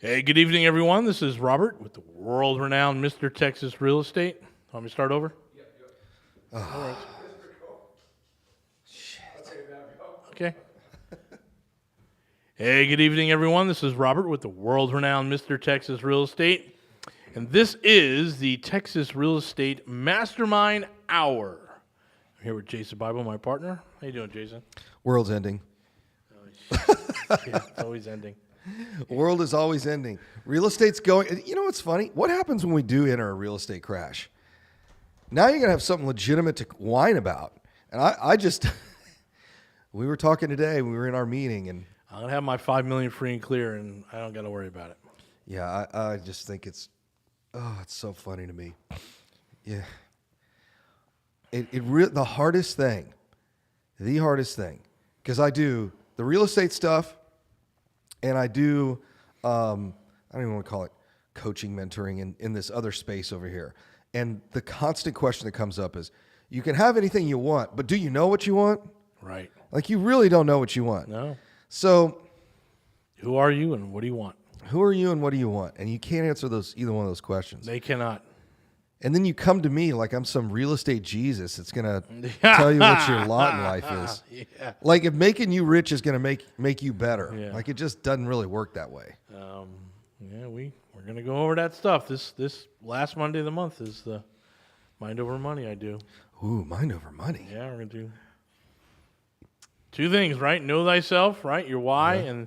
Hey, good evening, everyone. This is Robert with the world-renowned Mr. Texas Real Estate. Want me to start over? All right. Okay. Hey, good evening, everyone. This is Robert with the world-renowned Mr. Texas Real Estate. And this is the Texas Real Estate Mastermind Hour. I'm here with Jason Bible, my partner. How you doing, Jason? World's ending. Yeah, it's always ending. World is always ending. Real estate's going. You know what's funny? What happens when we do enter a real estate crash? Now you're going to have something legitimate to whine about. And I just, we were talking today, we were in our meeting, and I'm going to have my $5 million free and clear, and I don't got to worry about it. yeah, I just think it's so funny to me. Yeah. The hardest thing, because I do the real estate stuff, and I do, I don't even want to call it coaching, mentoring in this other space over here. And the constant question that comes up is, you can have anything you want, but do you know what you want? Right. Like, you really don't know what you want. No. So, Who are you and what do you want? who are you and what do you want? And you can't answer either one of those questions. They cannot. And then you come to me like I'm some real estate Jesus. It's going to tell you what your lot in life is. Yeah. Like, if making you rich is going to make you better. Yeah. Like, it just doesn't really work that way. Yeah, we're going to go over that stuff. This last Monday of the month is the Mind Over Money I do. Ooh, mind over money. Yeah, we're going to do two things, right? Know thyself, right? Your why, Yeah.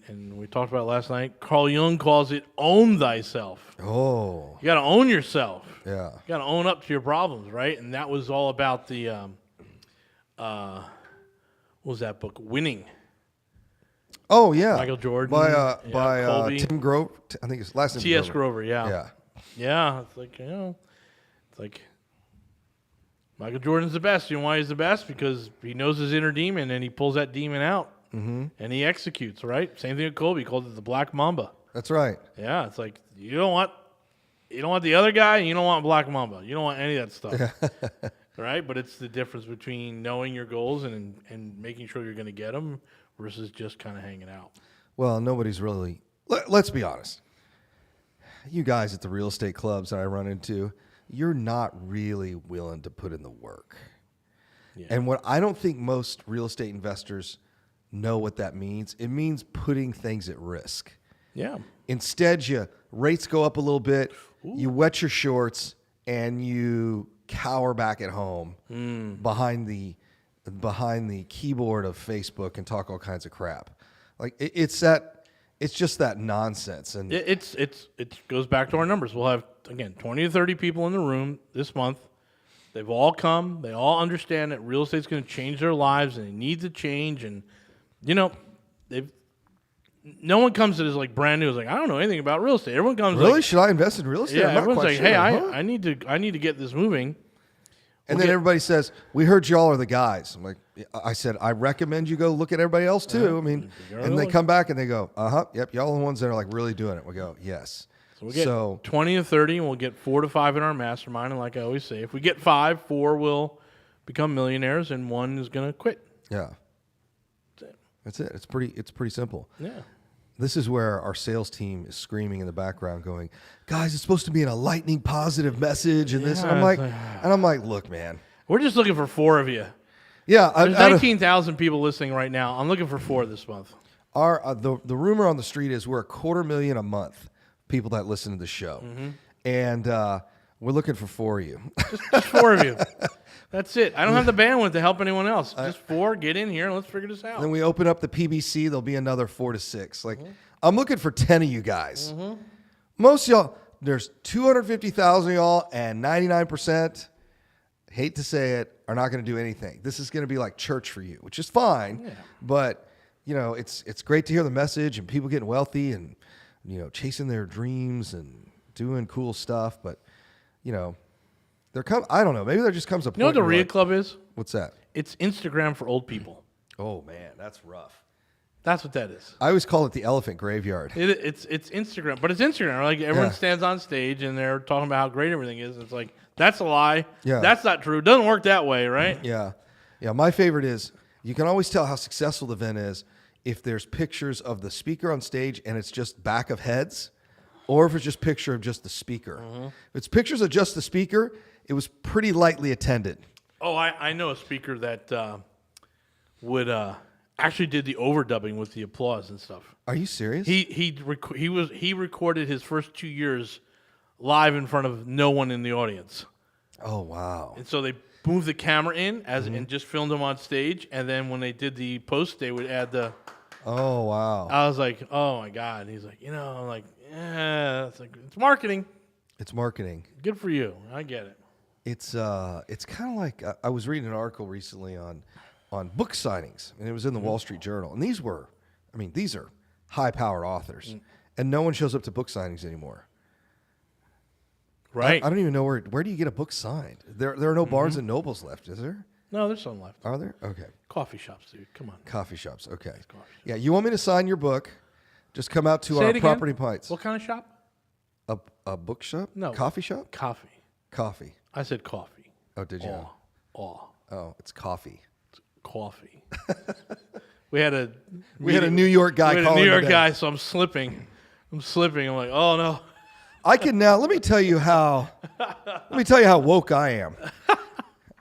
and we talked about it last night. Carl Jung calls it own thyself. Oh, You got to own yourself. yeah. You got to own up to your problems, right? And that was all about the, what was that book? Winning. Oh, yeah. Michael Jordan. By Colby. Tim Grover. I think his last name T.S. is Grover, yeah. Yeah. Yeah, it's like, it's like Michael Jordan's the best. You know why he's the best? Because he knows his inner demon and he pulls that demon out and he executes, right? Same thing with Kobe. He called it the Black Mamba. That's right. Yeah, it's like you don't want the other guy and you don't want Black Mamba. You don't want any of that stuff. Right? But it's the difference between knowing your goals and making sure you're going to get them versus just kind of hanging out. Well, nobody's really, let's be honest. You guys at the real estate clubs that I run into, you're not really willing to put in the work. Yeah. And what I don't think most real estate investors know what that means. It means putting things at risk. Yeah. Instead, rates go up a little bit, you wet your shorts, and you cower back at home behind the keyboard of Facebook and talk all kinds of crap. Like it's just that nonsense. And it goes back to our numbers. We'll have, again, 20 to 30 people in the room this month. They've all come. They all understand that real estate's going to change their lives and they need to change. And, no one comes to this like brand new. It's like, I don't know anything about real estate. Everyone comes really, like, should I invest in real estate? yeah, I'm not everyone's quite like, sure. hey, Huh? I need to get this moving. And then everybody says, we heard y'all are the guys. I'm like, I said, I recommend you go look at everybody else too. I mean, and they come back and they go, yep, y'all are the ones that are like really doing it. We go, yes. So we'll get 20 to 30 and we'll get 4 to 5 in our mastermind. And like I always say, if we get 5, 4 will become millionaires and 1 is going to quit. Yeah. That's it. It's pretty simple. Yeah. This is where our sales team is screaming in the background going, guys, it's supposed to be in a lightning positive message and this. And I'm like, look, man. We're just looking for 4 of you. Yeah. There's 19,000 people listening right now. I'm looking for 4 this month. The rumor on the street is we're $250,000 a month, people that listen to the show. Mm-hmm. And we're looking for 4 of you. Just 4 of you. That's it. I don't have the bandwidth to help anyone else. Just 4, get in here and let's figure this out. Then we open up the PBC, there'll be another 4 to 6. Like, I'm looking for 10 of you guys. Most of y'all, there's 250,000 of y'all, and 99%, hate to say it, are not going to do anything. This is going to be like church for you, which is fine. Yeah. But, it's great to hear the message and people getting wealthy and, chasing their dreams and doing cool stuff. But, I don't know. Maybe there just comes a point. You know what the where RIA Club is? What's that? It's Instagram for old people. Oh, man, that's rough. That's what that is. I always call it the elephant graveyard. It's Instagram, but it's Instagram. Like everyone stands on stage and they're talking about how great everything is. It's like, that's a lie. Yeah. That's not true. It doesn't work that way, right? Yeah. My favorite is, you can always tell how successful the event is if there's pictures of the speaker on stage and it's just back of heads, or if it's just picture of just the speaker. If it's pictures of just the speaker, it was pretty lightly attended. Oh, I know a speaker that would actually did the overdubbing with the applause and stuff. Are you serious? He recorded his first 2 years live in front of no one in the audience. Oh, wow. And so they moved the camera in and just filmed him on stage, and then when they did the post, they would add the. Oh, wow. I was like, oh my god. And he's like, I'm like, yeah, it's marketing. It's marketing. Good for you. I get it. It's kind of like I was reading an article recently on book signings, and it was in the Wall Street Journal. And these are high-powered authors, and no one shows up to book signings anymore. Right. I don't even know where do you get a book signed? There are no Barnes and Nobles left, is there? No, there's some left. Are there? Okay. Coffee shops, dude. Come on. Coffee shops. Okay. Coffee shops. Yeah, you want me to sign your book? Just come out to Say our it again. Property Pints. What kind of shop? A book shop? No. Coffee shop? Coffee. Coffee. I said coffee. Oh, did you? Oh, It's coffee. coffee. We had a New York guy we had calling a New York today. guy, so I'm slipping. I'm like, oh no. I can now let me tell you how woke I am.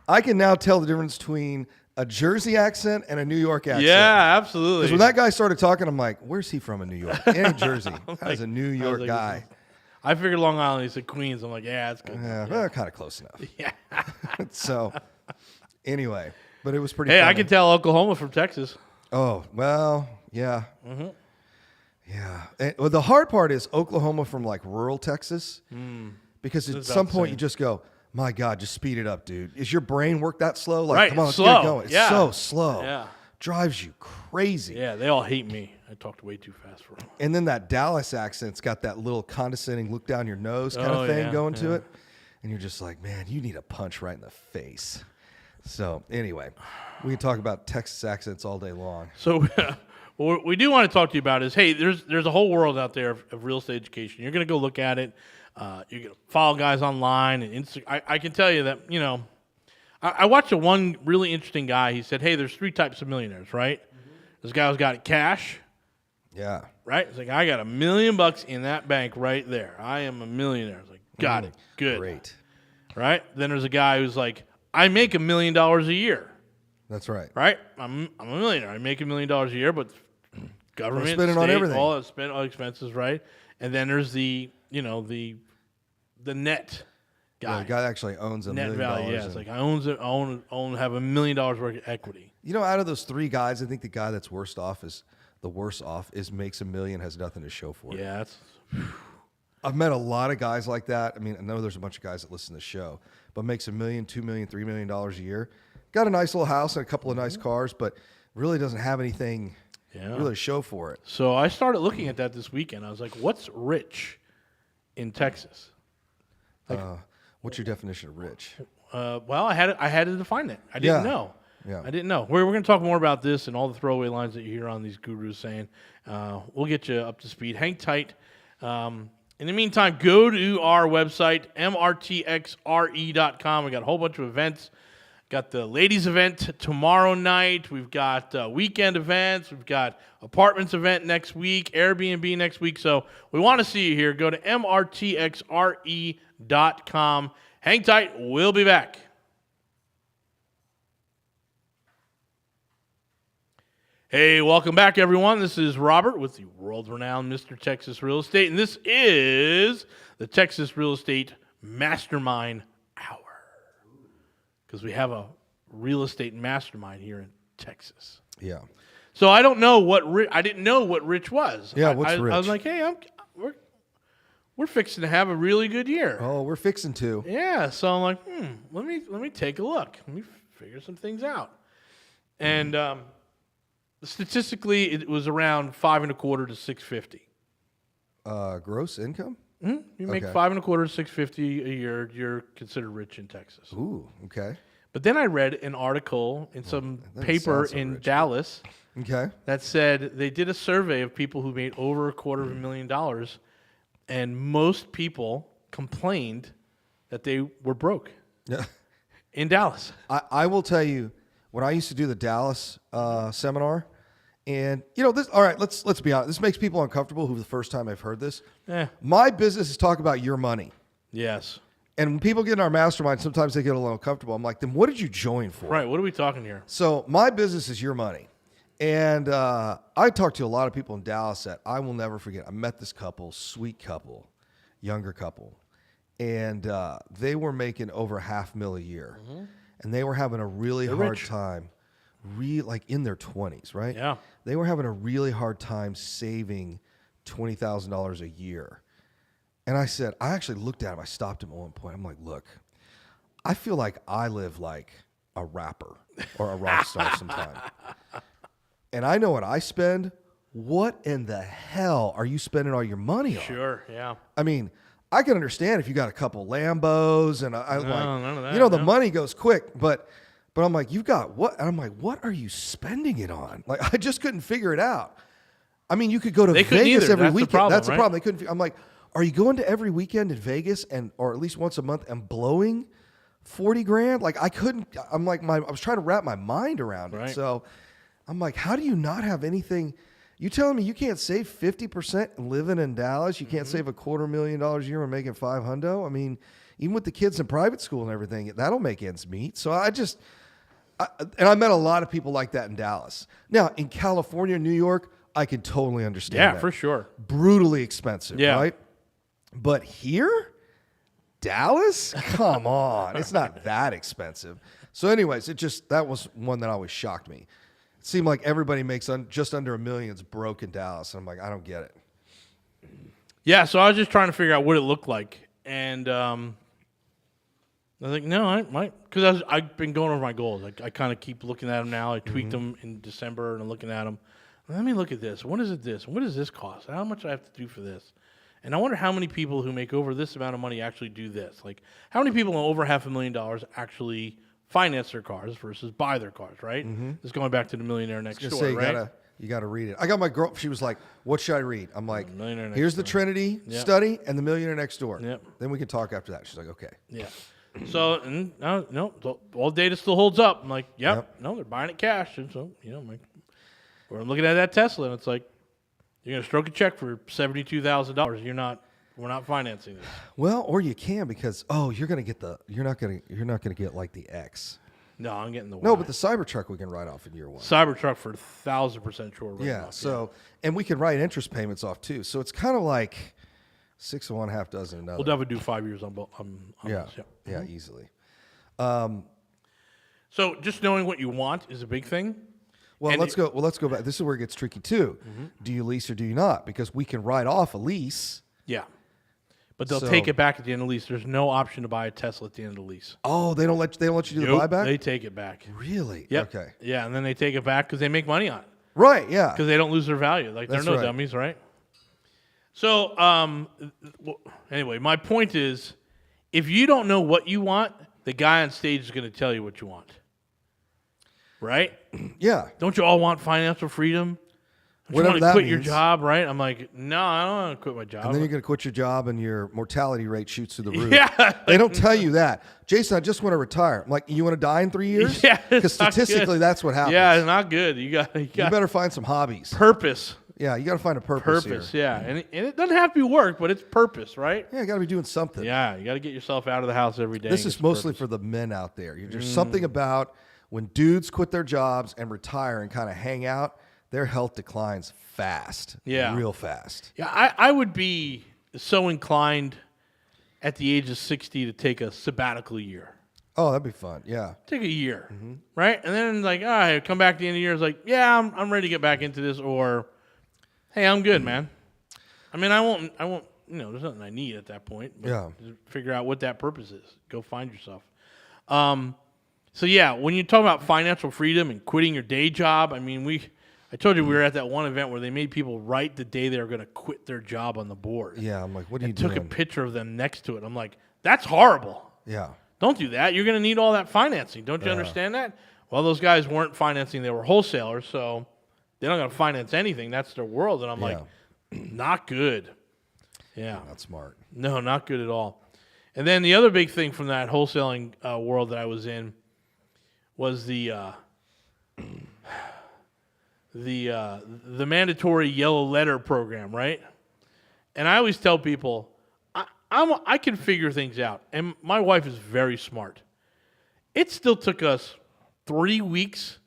I can now tell the difference between a Jersey accent and a New York accent. Yeah, absolutely. Because when that guy started talking, I'm like, where's he from in New York? It ain't Jersey. That's a New York like, guy. I figured Long Island. He said Queens. I'm like, yeah, that's good. Yeah, well, kind of close enough. Yeah. So, anyway, but it was pretty Hey, funny. I can tell Oklahoma from Texas. Oh, well, yeah. Yeah. Well, the hard part is Oklahoma from like rural Texas. Because at It's some about the point same. you just go, my God, just speed it up, dude. Is your brain work that slow? Like, Right, come on, let's slow. get it going. It's Yeah. so slow. Yeah. Drives you crazy. Yeah, they all hate me. I talked way too fast for them. And then that Dallas accent's got that little condescending look down your nose kind Oh, of thing yeah, going to yeah. it. And you're just like, man, you need a punch right in the face. So anyway, we can talk about Texas accents all day long. So what we do want to talk to you about is, hey, there's a whole world out there of real estate education. You're going to go look at it. You're going to follow guys online and I can tell you that, I watched one really interesting guy. He said, hey, there's 3 types of millionaires, right? This guy who's got cash, Yeah. right? It's like, I got $1 million in that bank right there. I am a millionaire. It's like, got it. Good. Great. Right? Then there's a guy who's like, I make $1 million a year. That's right. Right? I'm a millionaire. I make $1 million a year, but government, spending on state, everything. Spend all expenses, right? And then there's the net Yeah, guy. the guy that actually owns $1 Net million. value, yeah. It's like I have $1 million worth of equity. You know, out of those 3 guys, I think the guy that's worst off is makes $1 million, has nothing to show for it. Yeah, that's I've met a lot of guys like that. I mean, I know there's a bunch of guys that listen to the show, but makes $1 million, $2 million, $3 million a year. Got a nice little house and a couple of nice cars, but really doesn't have anything really to show for it. so I started looking at that this weekend. I was like, what's rich in Texas? What's your definition of rich? Well, I had to define it. I didn't Yeah. know. Yeah. I didn't know. We're going to talk more about this and all the throwaway lines that you hear on these gurus saying. We'll get you up to speed. Hang tight. In the meantime, go to our website, mrtxre.com. We got a whole bunch of events. Got the ladies event tomorrow night. We've got weekend events. We've got apartments event next week, Airbnb next week. So we want to see you here. Go to mrtxre.com. Hang tight. We'll be back. Hey, welcome back, everyone. This is Robert with the world-renowned Mr. Texas Real Estate, and this is the Texas Real Estate Mastermind Hour. Because we have a real estate mastermind here in Texas. Yeah. So I don't know I didn't know what rich was. Yeah, what's I rich? was like, hey, we're fixing to have a really good year. Oh, we're fixing to. Yeah, so I'm like, let me take a look. Let me figure some things out. And statistically, it was around $5.25 to $650. Gross income? You make Okay. $5.25 to $650 a year, you're considered rich in Texas. Ooh, okay. But then I read an article in some doesn't paper sound so in rich. Dallas Okay. that said they did a survey of people who made over $250,000, and most people complained that they were broke Yeah. in Dallas. I will tell you, when I used to do the Dallas seminar, And this. All right, let's be honest. This makes people uncomfortable. Who the first time I've heard this. Yeah. My business is talk about your money. Yes. And when people get in our mastermind, sometimes they get a little uncomfortable. I'm like, then what did you join for? Right. What are we talking here? So my business is your money. And I talked to a lot of people in Dallas that I will never forget. I met this couple, sweet couple, younger couple. And they were making over $500,000 a year. And they were having a really hard rich. time, like in their 20s, right? Yeah. They were having a really hard time saving $20,000 a year. And I actually looked at him. I stopped him at one point. I'm like, look, I feel like I live like a rapper or a rock star sometimes. And I know what I spend. What in the hell are you spending all your money on? Sure. Yeah. I mean, I can understand if you got a couple Lambos and none of that, the money goes quick, but I'm like, you've got what? And I'm like, what are you spending it on? Like, I just couldn't figure it out. I mean, you could go to Vegas every weekend. That's the problem. They couldn't. I'm like, are you going to every weekend in Vegas or at least once a month and blowing $40,000? Like, I couldn't. I'm like, I was trying to wrap my mind around it. Right. So I'm like, how do you not have anything? You telling me you can't save 50% living in Dallas? You can't save $250,000 a year and making $500,000? I mean, even with the kids in private school and everything, that'll make ends meet. So and I met a lot of people like that in Dallas. Now, in California, New York, I can totally understand that. Yeah, for sure. Brutally expensive, Yeah. right? But here, Dallas? Come on. It's not that expensive. So anyways, that was one that always shocked me. It seemed like everybody makes just under $1 million broke in Dallas. And I'm like, I don't get it. Yeah, so I was just trying to figure out what it looked like. And I was like, no, I might. Because I've been going over my goals. I kind of keep looking at them now. I tweaked them in December and I'm looking at them. Let me look at this. What is it this? What does this cost? How much do I have to do for this? And I wonder how many people who make over this amount of money actually do this. Like, how many people over $500,000 actually finance their cars versus buy their cars, right? This is going back to the Millionaire Next Door, Say, right? you gotta read it. I got my girl. She was like, "What should I read?" I'm like, Millionaire Next "Here's the Door. Trinity study and the Millionaire Next Door." Yep. Then we can talk after that. She's like, "Okay." Yeah. So, no, all data still holds up. I'm like, yep. No, they're buying it cash. And so, we're looking at that Tesla, and it's like, you're going to stroke a check for $72,000. We're not financing this. Well, or you can because you're not gonna get like the X. No, I'm getting the Y. No, but the Cybertruck we can write off in year one. Cybertruck for 1,000% sure. Yeah. And we can write interest payments off too. So it's kind of like 6 of one, half dozen another. We'll definitely do 5 years on both. Yeah. This, Yeah, easily. So just knowing what you want is a big thing. Well, let's go back. This is where it gets tricky too. Do you lease or do you not? Because we can write off a lease. Yeah. But they'll take it back at the end of the lease. There's no option to buy a Tesla at the end of the lease. Oh, they don't let you do the buyback? They take it back. Really? Yep. Okay. Yeah, and then they take it back because they make money on it. Right, yeah. Because they don't lose their value. Like, they're no dummies, right? So, anyway, my point is, if you don't know what you want, the guy on stage is going to tell you what you want. Right? Yeah. Don't you all want financial freedom? Don't Whatever you want that to quit your means. job, right? I'm like, no, I don't want to quit my job. And then you're going to quit your job and your mortality rate shoots through the roof. Yeah. They don't tell you that. Jason, I just want to retire. I'm like, you want to die in 3 years? Yeah, it's Because not statistically, good. that's what happens. Yeah, it's not good. You better find some hobbies. purpose. Yeah, you got to find a purpose here. Yeah. And it doesn't have to be work, but it's purpose, right? Yeah, you got to be doing something. Yeah, you got to get yourself out of the house every day. This and is get mostly purpose. for the men out there. There's something about when dudes quit their jobs and retire and kind of hang out, their health declines fast. Yeah. Real fast. Yeah, I would be so inclined at the age of 60 to take a sabbatical year. Oh, that'd be fun. Yeah. Take a year, right? And then like, all right, come back at the end of the year. It's like, yeah, I'm ready to get back into this, or, hey, I'm good, man. I mean, I won't. There's nothing I need at that point. But Yeah. just figure out what that purpose is. Go find yourself. So yeah, when you talk about financial freedom and quitting your day job, I mean, I told you we were at that one event where they made people write the day they were going to quit their job on the board. Yeah, I'm like, what are you Took doing? a picture of them next to it. I'm like, that's horrible. Yeah. Don't do that. You're going to need all that financing. Don't you understand that? Well, those guys weren't financing. They were wholesalers, so they're not going to finance anything. That's their world. And I'm like, not good. Yeah. Not smart. No, not good at all. And then the other big thing from that wholesaling world that I was in was the the mandatory yellow letter program, right? And I always tell people, I can figure things out, and my wife is very smart. It still took us 3 weeks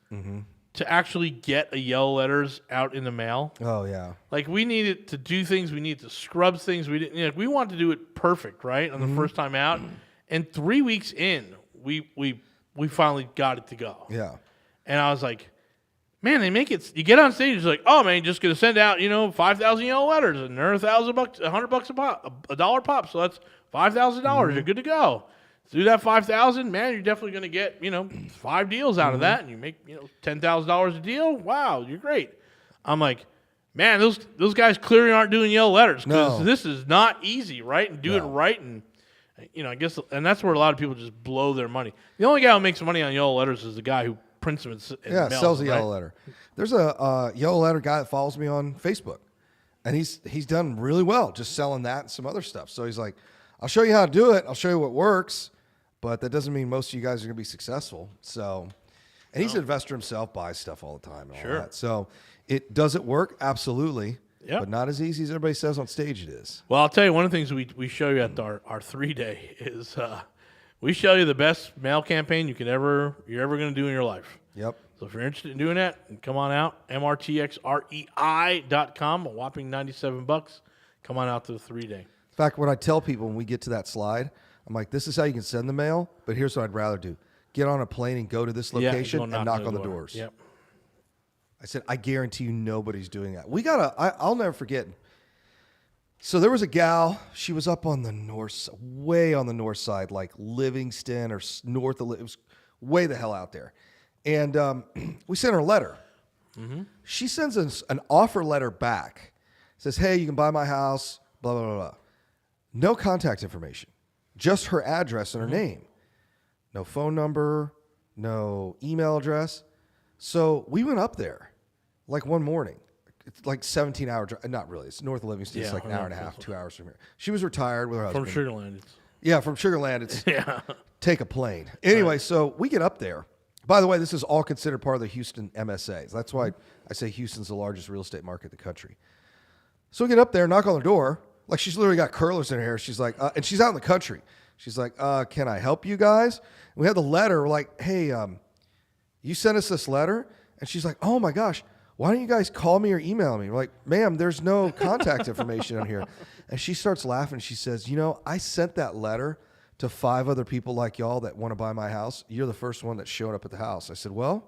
to actually get a yellow letters out in the mail. Oh yeah. Like we needed to do things, we needed to scrub things. We didn't. We wanted to do it perfect, right, on the first time out. And 3 weeks in, we finally got it to go. Yeah. And I was like, man, they make it. You get on stage, it's like, oh man, you're just gonna send out 5,000 yellow letters, and they're $1,000, $100 a pop, $1 pop. So that's $5,000. You're good to go. Do that 5,000, man. You're definitely gonna get 5 deals out of that, and you make $10,000 a deal. Wow, you're great. I'm like, man, those guys clearly aren't doing yellow letters because this is not easy, right? And do it right, and I guess, and that's where a lot of people just blow their money. The only guy who makes money on yellow letters is the guy who prints them and sells a yellow letter. There's a yellow letter guy that follows me on Facebook, and he's done really well just selling that and some other stuff. So he's like, I'll show you how to do it. I'll show you what works, but that doesn't mean most of you guys are going to be successful. So, and he's an investor himself, buys stuff all the time and all that. So does it work? Absolutely. Yep. But not as easy as everybody says on stage it is. Well, I'll tell you, one of the things we show you at our 3-day is we show you the best mail campaign you're ever going to do in your life. Yep. So if you're interested in doing that, come on out, mrtxrei.com, a whopping $97. Come on out to the 3-day. In fact, when I tell people when we get to that slide, I'm like, this is how you can send the mail, but here's what I'd rather do. Get on a plane and go to this location and knock on the doors. Yep. I said, I guarantee you nobody's doing that. I'll never forget. So there was a gal, she was up on the way on the north side, like Livingston or north of, it was way the hell out there. And we sent her a letter. She sends us an offer letter back. Says, hey, you can buy my house, blah, blah, blah, blah. No contact information, just her address and her name. No phone number, no email address. So we went up there like one morning. It's like 17-hour drive. Not really. It's north of Livingston. It's like an hour and a half, 2 hours from here. She was retired with her husband. From Sugar Land. Yeah, from Sugar Land. It's take a plane. Anyway, so we get up there. By the way, this is all considered part of the Houston MSAs. That's why I say Houston's the largest real estate market in the country. So we get up there, knock on the door. Like she's literally got curlers in her hair. She's like, and she's out in the country. She's like, can I help you guys? And we had the letter. We're like, hey, you sent us this letter? And she's like, oh my gosh, why don't you guys call me or email me? We're like, ma'am, there's no contact information on here. And she starts laughing. She says, I sent that letter to 5 other people like y'all that want to buy my house. You're the first one that showed up at the house. I said, well,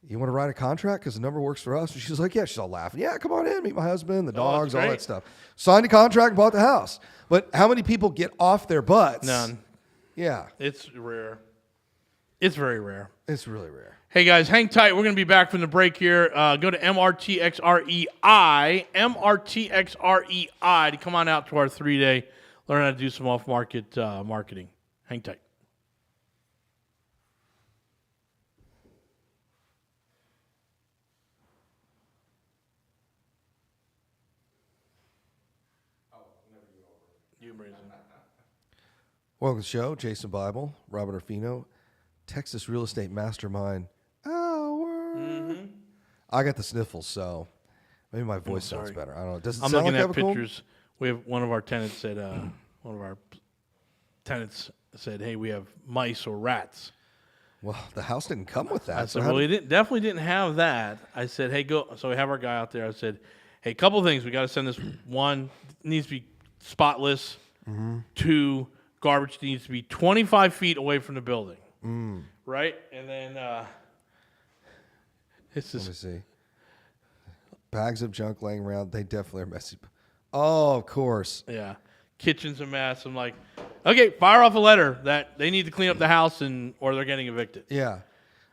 you want to write a contract because the number works for us? And she's like, yeah. She's all laughing. Yeah, come on in, meet my husband, the dogs, all that stuff. Signed a contract, bought the house. But how many people get off their butts? None. Yeah. It's rare. It's very rare. It's really rare. Hey, guys, hang tight. We're going to be back from the break here. Go to MRTXREI to come on out to our 3-day, learn how to do some off-market marketing. Hang tight. Welcome to the show. Jason Bible, Robert Orfino, Texas Real Estate Mastermind Hour. I got the sniffles, so maybe my voice sounds better. I don't know. Does it I'm sound looking like at pictures. We have one of our tenants said, hey, we have mice or rats. Well, the house didn't come with that. I said, well, definitely didn't have that. I said, hey, go. So we have our guy out there. I said, hey, a couple things. We got to send this. One, it needs to be spotless. 2, garbage needs to be 25 feet away from the building. Right? And then let me see. Bags of junk laying around. They definitely are messy. Oh, of course. Yeah. Kitchen's a mess. I'm like, okay, fire off a letter that they need to clean up the house or they're getting evicted. Yeah.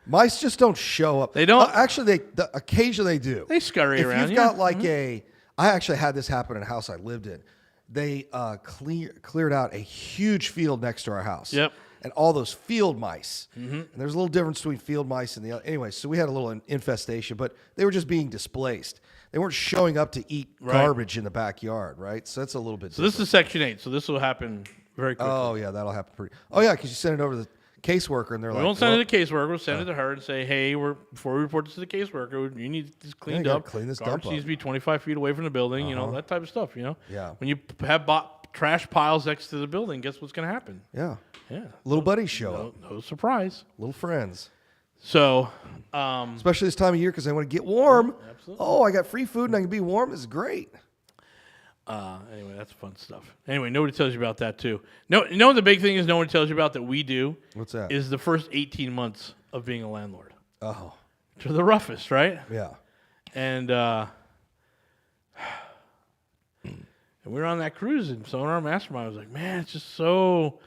Mice just don't show up. They don't. Actually, occasionally they do. They scurry around. If you've got like I actually had this happen in a house I lived in. They cleared out a huge field next to our house. Yep. And all those field mice. And there's a little difference between field mice and the other. Anyway, so we had a little infestation, but they were just being displaced. They weren't showing up to eat garbage in the backyard, right? So that's a little bit different. This is Section 8, so this will happen very quickly. Oh, yeah, that'll happen pretty. Oh, yeah, because you send it over to the caseworker, and they're We like, won't send it to the caseworker. We'll send it to her and say, hey, before we report this to the caseworker, you need this cleaned gotta up. clean this Garbage dump needs up. to be 25 feet away from the building, that type of stuff, Yeah. When you have trash piles next to the building, guess what's going to happen? Yeah. Yeah. Little buddies show up. No surprise. Little friends. So, Especially this time of year because they want to get warm. absolutely. Oh, I got free food and I can be warm. This is great. anyway, that's fun stuff. Anyway, nobody tells you about that too. No, you know what the big thing is nobody tells you about that we do? What's that? Is the first 18 months of being a landlord. Oh. Which are the roughest, right? Yeah. And we were on that cruise, and someone in our mastermind was like, man, it's just so...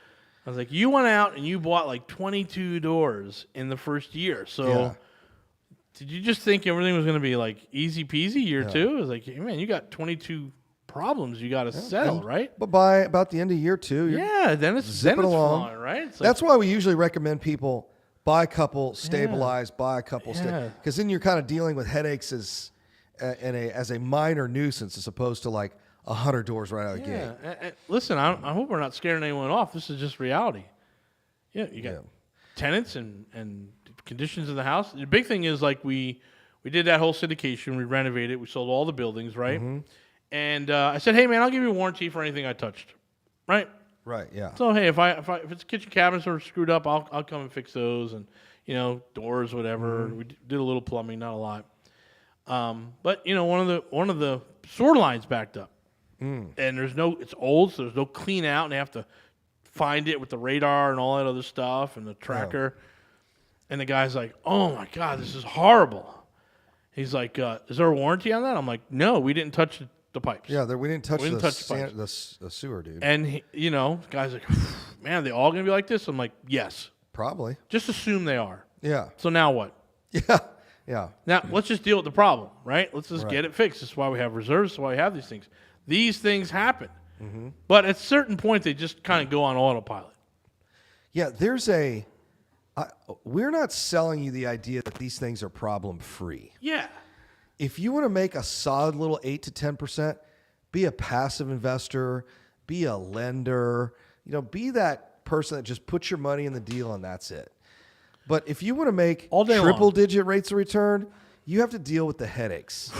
I was like, you went out and you bought like 22 doors in the first year. So Yeah. did you just think everything was going to be like easy peasy year two? It was like, hey, man, you got 22 problems you got to settle, right? But by about the end of year two, you're Yeah, then it's along. fine, right? It's That's why we usually recommend people buy a couple, stabilize, buy a couple, because then you're kind of dealing with headaches as a minor nuisance as opposed to like 100 doors right out of the gate. And listen, I hope we're not scaring anyone off. This is just reality. Yeah, you got tenants and conditions of the house. The big thing is like we did that whole syndication. We renovated. We sold all the buildings, right? Mm-hmm. And I said, hey man, I'll give you a warranty for anything I touched, right? Right. Yeah. So hey, if it's kitchen cabinets that are screwed up, I'll come and fix those, and doors, whatever. Mm-hmm. We did a little plumbing, not a lot. But one of the sewer lines backed up. And it's old, so there's no clean out, and they have to find it with the radar and all that other stuff and the tracker. Oh. And the guy's like, oh my God, this is horrible. He's like, is there a warranty on that? I'm like, no, we didn't touch the pipes. Yeah, we didn't touch the sewer, dude. And the guy's like, man, are they all going to be like this? I'm like, yes. Probably. Just assume they are. Yeah. So now what? Yeah. Yeah. Now, let's just deal with the problem, right? Let's just get it fixed. This is why we have reserves. This is why we have these things. These things happen. Mm-hmm. But at a certain point, they just kind of go on autopilot. Yeah, we're not selling you the idea that these things are problem-free. Yeah. If you want to make a solid little 8 to 10%, be a passive investor, be a lender, be that person that just puts your money in the deal and that's it. But if you want to make triple-digit rates of return, you have to deal with the headaches.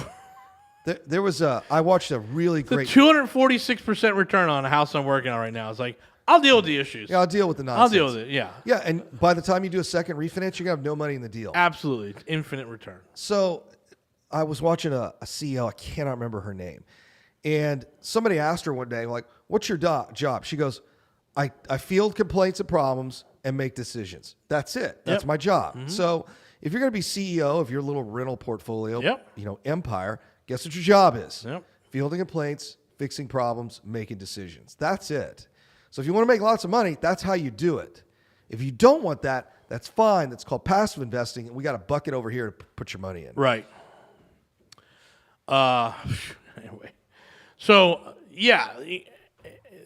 I watched a really great... 246% return on a house I'm working on right now. It's like, I'll deal with the issues. Yeah, I'll deal with the nonsense. I'll deal with it, yeah. Yeah, and by the time you do a second refinance, you're going to have no money in the deal. Absolutely. It's infinite return. So I was watching a CEO, I cannot remember her name, and somebody asked her one day, like, what's your job? She goes, I field complaints and problems and make decisions. That's it. That's my job. Mm-hmm. So if you're going to be CEO of your little rental portfolio, empire, guess what your job is? Yep. Fielding complaints, fixing problems, making decisions. That's it. So if you want to make lots of money, that's how you do it. If you don't want that, that's fine. That's called passive investing, and we got a bucket over here to put your money in. Right. Anyway. So,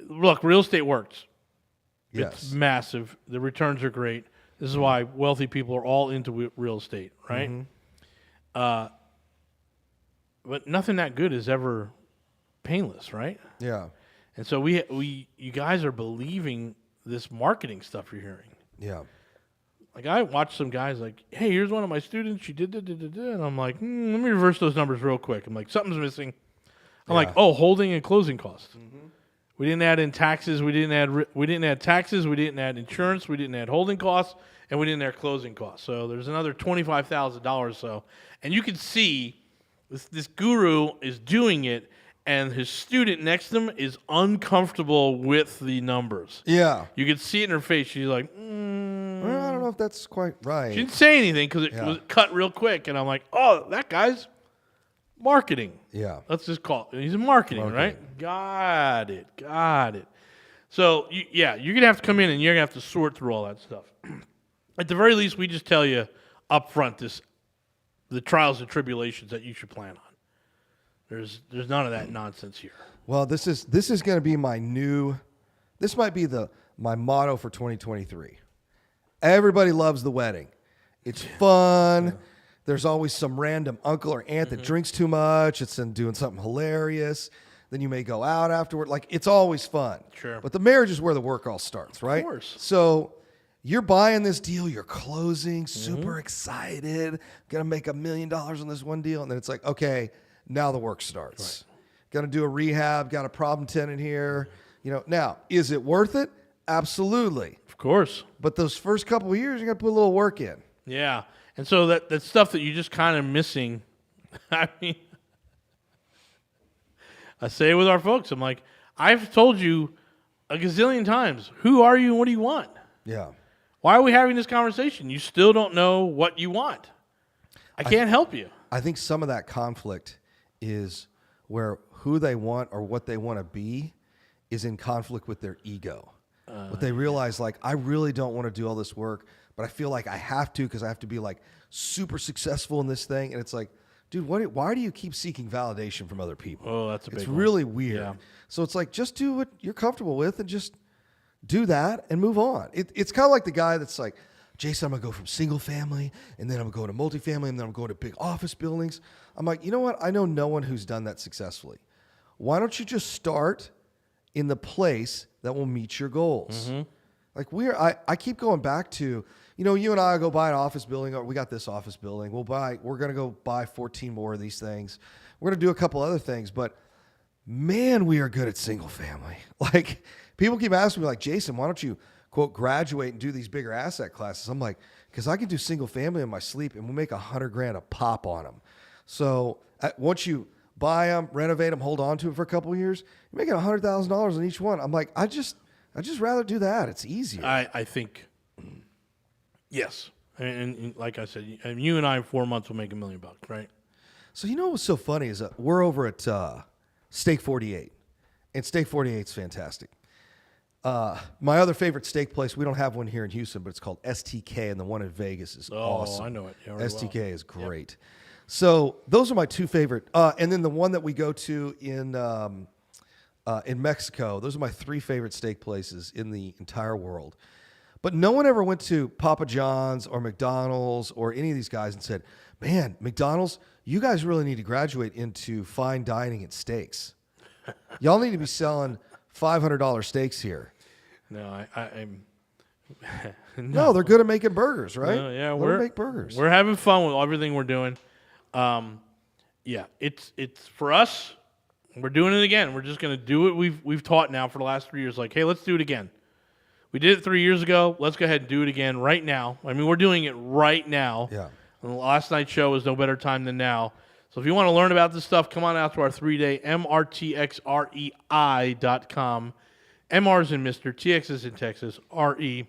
look, real estate works. Yes. It's massive. The returns are great. This is why wealthy people are all into real estate, right? Mm-hmm. But nothing that good is ever painless, right? Yeah. And so you guys are believing this marketing stuff you're hearing. Yeah. Like I watched some guys like, hey, here's one of my students. She did, and I'm like, let me reverse those numbers real quick. I'm like, something's missing. I'm like, holding and closing costs. Mm-hmm. We didn't add in taxes. We didn't add taxes. We didn't add insurance. We didn't add holding costs, and we didn't add closing costs. So there's another $25,000 or so, and you can see. This guru is doing it, and his student next to him is uncomfortable with the numbers. Yeah. You can see it in her face. She's like, well, I don't know if that's quite right. She didn't say anything because it was cut real quick, and I'm like, oh, that guy's marketing. Yeah. Let's just call it. He's in marketing, right? Got it. So, you're going to have to come in, and you're going to have to sort through all that stuff. At the very least, we just tell you up front the trials and tribulations that you should plan on. There's none of that nonsense here. Well, this is going to be this might be my motto for 2023. Everybody loves the wedding. It's fun. Yeah. There's always some random uncle or aunt that drinks too much. It's doing something hilarious. Then you may go out afterward. Like, it's always fun. Sure. But the marriage is where the work all starts, right? Of course. So you're buying this deal, you're closing, super excited, gonna make $1 million on this one deal, and then it's like, okay, now the work starts. Right. Gonna do a rehab, got a problem tenant here. Now, is it worth it? Absolutely. Of course. But those first couple of years, you got to put a little work in. Yeah. And so that stuff that you're just kind of missing, I mean, I say it with our folks. I'm like, I've told you a gazillion times, who are you and what do you want? Yeah. Why are we having this conversation? You still don't know what you want. I can't help you. I think some of that conflict is where who they want or what they want to be is in conflict with their ego. But they realize, like, I really don't want to do all this work, but I feel like I have to because I have to be, like, super successful in this thing. And it's like, dude, why do you keep seeking validation from other people? Oh, that's a big It's one. really weird. Yeah. So it's like, just do what you're comfortable with and just do that and move on. It's kind of like the guy that's like, Jason, I'm going to go from single family, and then I'm going to go to multifamily, and then I'm going to big office buildings. I'm like, you know what? I know no one who's done that successfully. Why don't you just start in the place that will meet your goals? Mm-hmm. Like I keep going back to, you and I go buy an office building, or we got this office building. We're going to go buy 14 more of these things. We're going to do a couple other things, but man, we are good at single family. Like, people keep asking me, like, Jason, why don't you, quote, graduate and do these bigger asset classes? I'm like, because I can do single family in my sleep, and we'll make $100,000 a pop on them. So once you buy them, renovate them, hold on to it for a couple of years, you're making $100,000 on each one. I'm like, I just rather do that. It's easier. I think, yes. And like I said, you and I in 4 months will make $1 million, right? So what's so funny is that we're over at Steak 48, and Steak 48 is fantastic. My other favorite steak place, we don't have one here in Houston, but it's called STK, and the one in Vegas is awesome. I know it. Yeah, really STK well. is great. Yep. So those are my two favorite. And then the one that we go to in Mexico, those are my three favorite steak places in the entire world. But no one ever went to Papa John's or McDonald's or any of these guys and said, man, McDonald's, you guys really need to graduate into fine dining and steaks. Y'all need to be selling $500 steaks here. No, I'm. No, they're good at making burgers, right? Yeah, we're make burgers. We're having fun with everything we're doing. Yeah, it's for us. We're doing it again. We're just gonna do what we've taught now for the last 3 years. Like, hey, let's do it again. We did it 3 years ago. Let's go ahead and do it again right now. I mean, we're doing it right now. Yeah. And the last night's show was no better time than now. So if you want to learn about this stuff, come on out to our 3-day MRTXREI.com. MR is in Mr. TX is in Texas. REI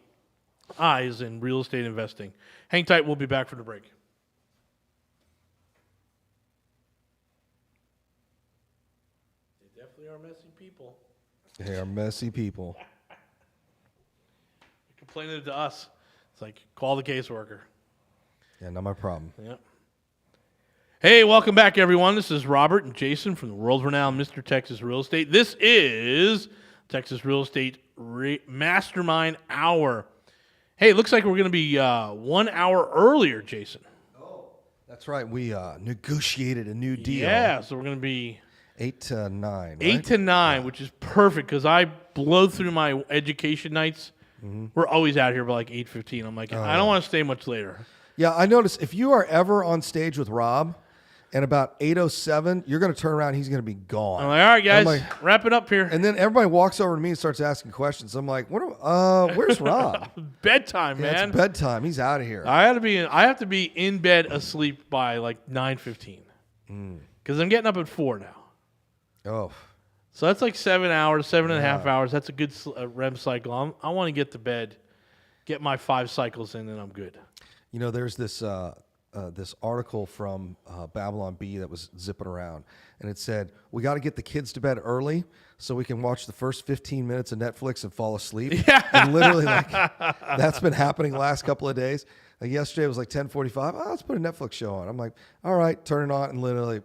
is in real estate investing. Hang tight. We'll be back for the break. They definitely are messy people. They are messy people. You're complaining to us. It's like, call the caseworker. Yeah, not my problem. Yep. Hey, welcome back, everyone. This is Robert and Jason from the world-renowned Mr. Texas Real Estate. This is Texas Real Estate Mastermind Hour. Hey, it looks like we're going to be 1 hour earlier, Jason. Oh, that's right. We negotiated a new deal. Yeah, so we're going to be 8 to 9. Right? 8 to 9, which is perfect because I blow through my education nights. Mm-hmm. We're always out here by like 8:15. I'm like, I don't want to stay much later. Yeah, I noticed if you are ever on stage with Rob, and about 8:07, you're going to turn around and he's going to be gone. I'm like, all right, guys, wrap it up here. And then everybody walks over to me and starts asking questions. I'm like, where's Rob? Bedtime, man. It's bedtime. He's out of here. I have to be in bed asleep by like 9:15 because I'm getting up at 4 now. Oh. So that's like 7 hours, 7.5 hours. That's a good REM cycle. I want to get to bed, get my 5 cycles in, and I'm good. You know, there's this article from Babylon Bee that was zipping around, and it said, we got to get the kids to bed early so we can watch the first 15 minutes of Netflix and fall asleep. Yeah. And literally, like, that's been happening the last couple of days. Like yesterday, it was like 10:45. Oh, let's put a Netflix show on. I'm like, all right, turn it on, and literally.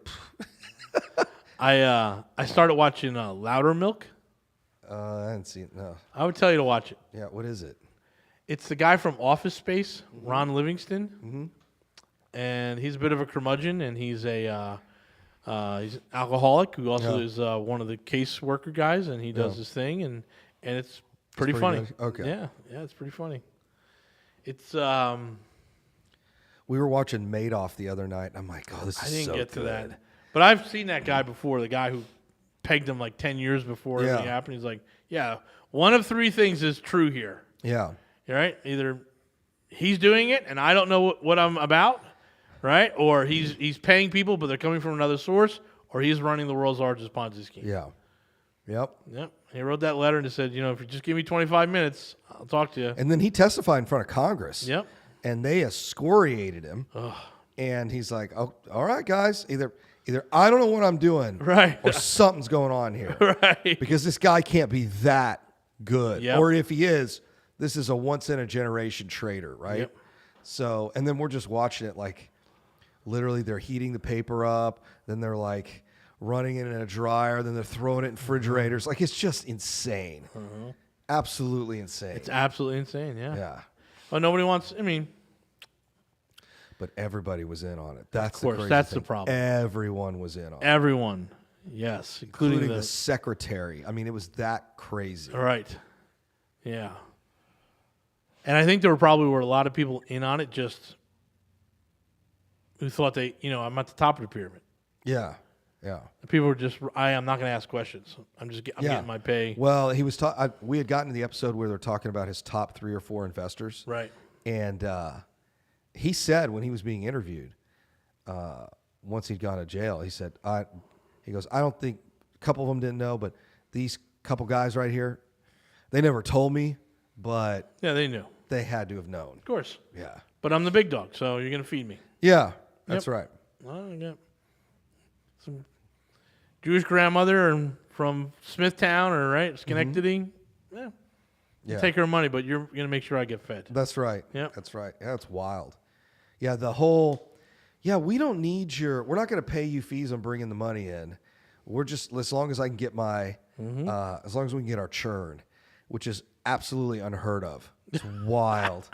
I started watching Louder Milk. I hadn't seen it, no. I would tell you to watch it. Yeah, what is it? It's the guy from Office Space, Ron Livingston. Mm-hmm. And he's a bit of a curmudgeon, and he's he's an alcoholic who also is one of the caseworker guys, and he does his thing, and it's pretty funny. Good. Okay. Yeah, it's pretty funny. It's We were watching Madoff the other night. I'm like, oh, this is I didn't so get to good. that, but I've seen that guy before. The guy who pegged him like 10 years before Yeah. everything happened. He's like, yeah, one of three things is true here. Yeah. Right? Either he's doing it and I don't know what I'm about, right? Or he's paying people, but they're coming from another source, or he's running the world's largest Ponzi scheme. Yeah. Yep. Yep. He wrote that letter and just said, if you just give me 25 minutes, I'll talk to you. And then he testified in front of Congress. Yep. And they excoriated him. Ugh. And he's like, oh, all right, guys, either I don't know what I'm doing, Right. or something's going on here. Right. Because this guy can't be that good. Yep. Or if he is, this is a once-in-a-generation trader, right? Yep. So, and then we're just watching it like literally they're heating the paper up, then they're like running it in a dryer, then they're throwing it in refrigerators. Like, it's just insane. Absolutely insane. It's absolutely insane, yeah. Yeah. Well, nobody wants, But everybody was in on it. That's of course, the crazy that's thing. the problem. Everyone was in on it. Everyone, yes, including The secretary. I mean, it was that crazy. Right. Yeah. And I think there were a lot of people in on it just who thought I'm at the top of the pyramid. Yeah. Yeah. People were just, I'm not going to ask questions. I'm getting my pay. Well, he was. We had gotten to the episode where they're talking about his top 3 or 4 investors, Right. and he said when he was being interviewed, once he'd gone to jail, he said, he goes, I don't think a couple of them didn't know, but these couple guys right here, they never told me, but Yeah, they knew. they had to have known. Of course. Yeah. But I'm the big dog, so you're going to feed me. Yeah, that's Yep. right. Well, I got some Jewish grandmother from Smithtown or right Schenectady. Yeah. Yeah. Take her money, but you're going to make sure I get fed. That's right. Yep. That's right. Yeah, that's wild. Yeah, the whole, we don't need we're not going to pay you fees on bringing the money in. We're just, as long as I can get as long as we can get our churn, which is absolutely unheard of. It's wild.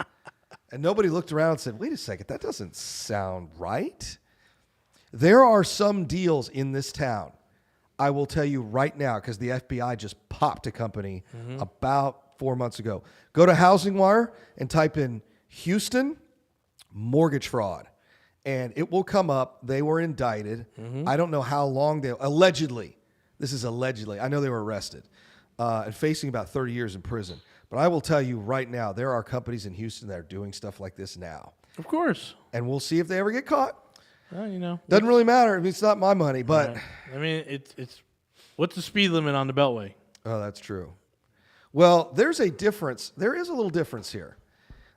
And nobody looked around and said, wait a second, that doesn't sound right. There are some deals in this town, I will tell you right now, because the FBI just popped a company about 4 months ago. Go to Housing Wire and type in Houston mortgage fraud, and it will come up. They were indicted. I don't know how long allegedly. This is allegedly. I know they were arrested and facing about 30 years in prison. But I will tell you right now, there are companies in Houston that are doing stuff like this now. Of course. And we'll see if they ever get caught. Well, Doesn't really matter. I mean, it's not my money, but... I mean, it's what's the speed limit on the Beltway? Oh, that's true. Well, there's a difference. There is a little difference here.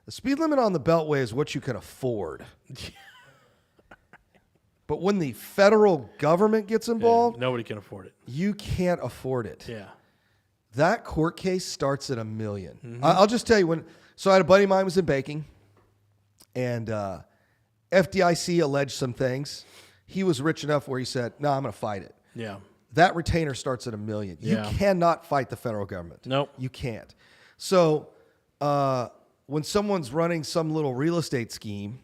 The speed limit on the Beltway is what you can afford. But when the federal government gets involved, Nobody can afford it. you can't afford it. Yeah. That court case starts at $1 million. I'll just tell you so I had a buddy of mine who was in banking, and FDIC alleged some things. He was rich enough where he said, no, I'm going to fight it. Yeah. That retainer starts at $1 million. Yeah. You cannot fight the federal government. Nope. You can't. So when someone's running some little real estate scheme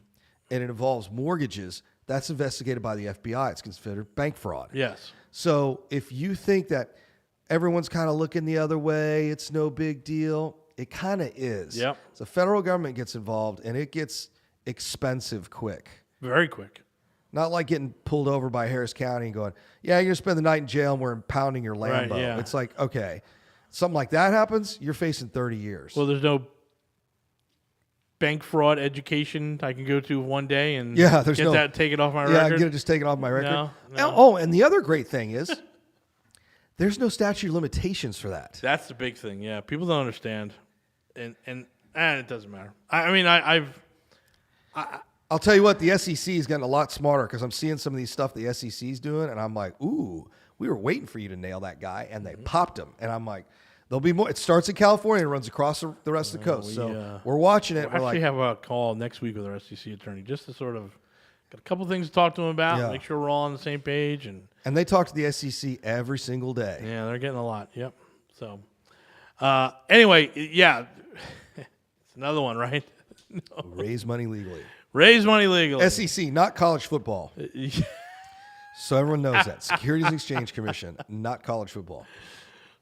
and it involves mortgages, that's investigated by the FBI. It's considered bank fraud. Yes. So if you think that everyone's kind of looking the other way, it's no big deal, it kind of is. Yep. The federal government gets involved and it gets expensive quick. Very quick. Not like getting pulled over by Harris County and going, yeah, you're going to spend the night in jail and we're impounding your Lambo. Right, yeah. It's like, okay, something like that happens, you're facing 30 years. Well, there's no bank fraud education I can go to one day and there's take it off my yeah, record. I'm going to just take it off my record. No. Oh, and the other great thing is there's no statute of limitations for that. That's the big thing. Yeah, people don't understand, and it doesn't matter. I'll tell you what, the SEC is getting a lot smarter because I'm seeing some of these stuff the SEC's doing, and I'm like, ooh, we were waiting for you to nail that guy, and they popped him. And I'm like, there'll be more. It starts in California and runs across the rest of the coast. We're watching it. We'll actually have a call next week with our SEC attorney just to sort of got a couple things to talk to him about, make sure we're all on the same page. And they talk to the SEC every single day. Yeah, they're getting a lot. Yep. So anyway, yeah, it's another one, right? No. Raise money legally. Raise money legally. SEC, not college football. So everyone knows that. Securities and Exchange Commission, not college football.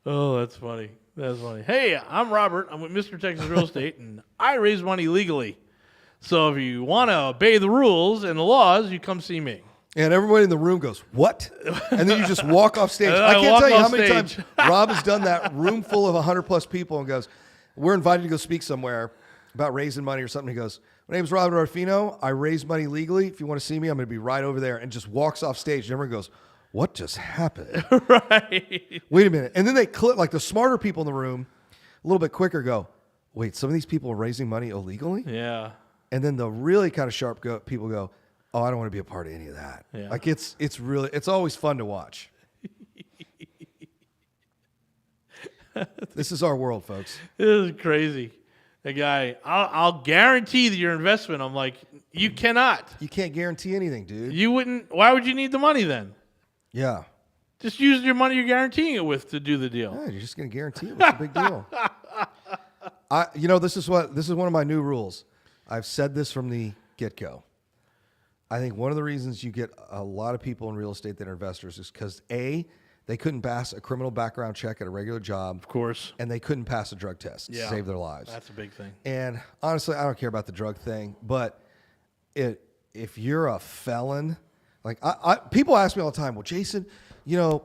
Oh, that's funny. That's funny. Hey, I'm Robert. I'm with Mr. Texas Real Estate, and I raise money legally. So if you want to obey the rules and the laws, you come see me. And everybody in the room goes, what? And then you just walk off stage. And I I can't walk tell you how off many stage. times Rob has done that, room full of 100+ people, and goes, we're invited to go speak somewhere about raising money or something. He goes, my name's Robert Orfino. I raise money legally. If you want to see me, I'm going to be right over there. And just walks off stage. And everyone goes, what just happened? Right. Wait a minute. And then they clip, like the smarter people in the room, a little bit quicker go, wait, some of these people are raising money illegally? Yeah. And then the really kind of sharp people go, oh, I don't want to be a part of any of that. Yeah. Like it's always fun to watch. This is our world, folks. This is crazy. The guy, I'll guarantee that your investment. I'm like, you cannot. You can't guarantee anything, dude. You wouldn't. Why would you need the money then? Yeah. Just use your money you're guaranteeing it with to do the deal. Yeah, you're just going to guarantee it. What's the big deal? This is one of my new rules. I've said this from the get-go. I think one of the reasons you get a lot of people in real estate that are investors is because A, they couldn't pass a criminal background check at a regular job. Of course. And they couldn't pass a drug test to save their lives. That's a big thing. And honestly, I don't care about the drug thing, but if you're a felon, like people ask me all the time, well, Jason,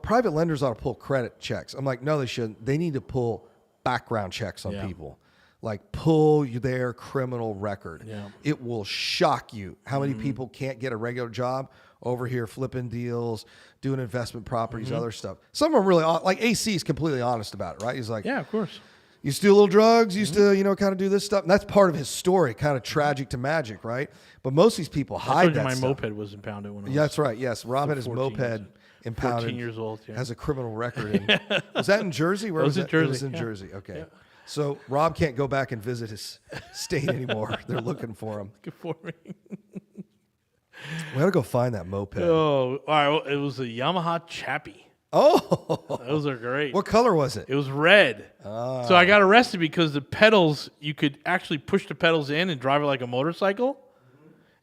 private lenders ought to pull credit checks. I'm like, no, they shouldn't. They need to pull background checks on people. Like pull their criminal record. Yeah. It will shock you how many people can't get a regular job over here flipping deals, doing investment properties, other stuff. Some of them really, like AC is completely honest about it, right? He's like, yeah, of course. Used to do a little drugs, used to, kind of do this stuff. And that's part of his story, kind of tragic to magic, right? But most of these people hide that my stuff. moped was impounded when I was That's right, yes. Rob had his 14 moped impounded. 14 years old, yeah. Has a criminal record. Was that in Jersey? Where was that? Jersey. It was in Jersey, okay. Yeah. So Rob can't go back and visit his state anymore. They're looking for him. Good for me. We gotta go find that moped. Oh, all right. Well, it was a Yamaha Chappie. Oh, those are great. What color was it? It was red. So I got arrested because the pedals, you could actually push the pedals in and drive it like a motorcycle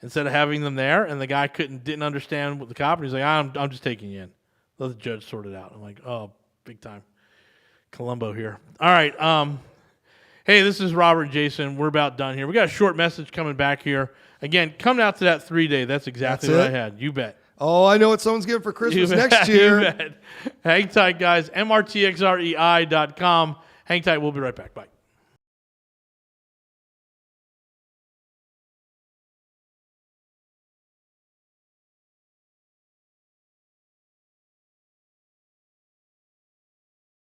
instead of having them there. And the guy didn't understand what the cop. And he's like, I'm just taking you in. Let the judge sort it out. I'm like, oh, big time. Columbo here. All right. Hey, this is Robert and Jason. We're about done here. We got a short message coming back here. Again, come out to that 3-day. That's exactly what I had. You bet. Oh, I know what someone's getting for Christmas next year. You bet. Hang tight, guys. MRTXREI.com. Hang tight. We'll be right back. Bye.